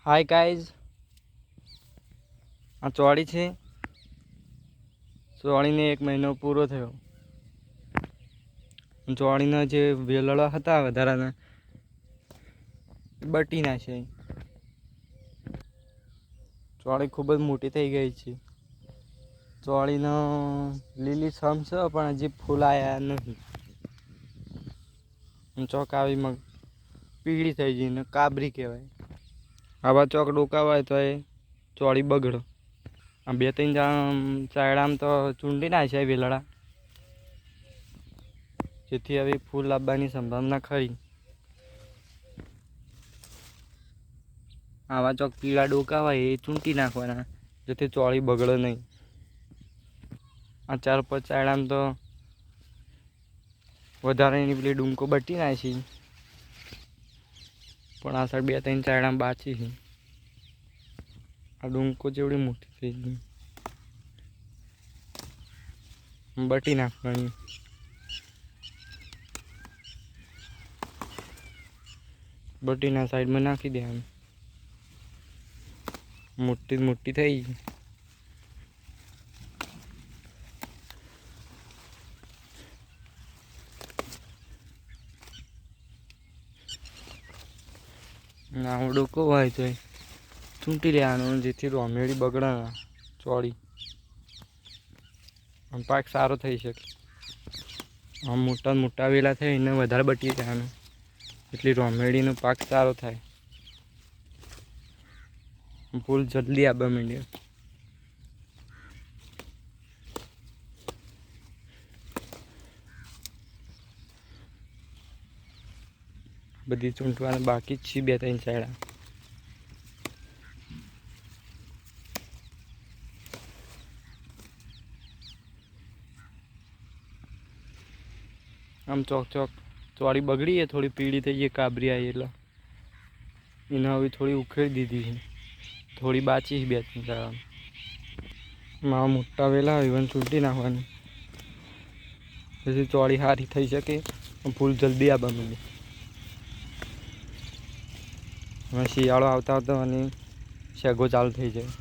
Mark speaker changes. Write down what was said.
Speaker 1: Hi guys, આ ચોળી છે. ચોળીને 1 મહિનો પૂરો થયો. ચોળીના જે વેલળા હતા વધારાના બટી નાખે. ચોળી ખૂબ જ મોટી થઈ ગઈ છે. ચોળીનો લીલી છમ છે પણ હજી ફૂલ આવ્યા નહીં. ચોક આવી પીળી થઈ ગઈ ને કાબરી કહેવાય. આવા ચોક ડોકાવાય તો એ ચોળી બગડો. આ 2-3 ચાયડામાં તો ચૂંટી નાખ્યા વેલડા, જેથી હવે ફૂલ લાવવાની સંભાવના ખરી. આવા ચોક પીળા ડોકાવાય એ ચૂંટી નાખવાના, જેથી ચોળી બગડે નહીં. આ 4-5 ચાયડામાં તો વધારાની પેલી ડૂમકો બટી નાખી, પણ આ સાઈડ 2-3 ચાયડામાં બાચી છે. આ ડૂમકો જેવડી મોટી થઈ ગઈ, બટી નાખવાની. બટીના સાઈડમાં નાખી દેવાની. મોટી મોટી થઈ ગઈ. આવો ડોકો હોય તો ચૂંટી લેવાનો, જેથી રોમેડી બગડે ના ચોળી. પાક સારો થઈ શકે. આમ મોટા વેલા થાય એને વધારે બટી જવાનું, એટલે રોમેડીનો પાક સારો થાય. ફૂલ જલ્દી આવવા માંડ્યો. બધી ચૂંટવાના બાકી જ છે 2-3 ચાયડા. આમ ચોક ચોળી બગડી, થોડી પીળી થઈ ગઈ, કાબરી આવી એટલે એને હવે થોડી ઉખેડી દીધી છે. થોડી બાચી 2-3 ચાયડામાં. મોટા વેલા ઇવન ચૂંટી નાખવાની, પછી ચોળી સારી થઈ શકે. ફૂલ જલ્દી આવવા માંડે. હવે શિયાળો આવતા અને શેગો ચાલુ થઈ જાય.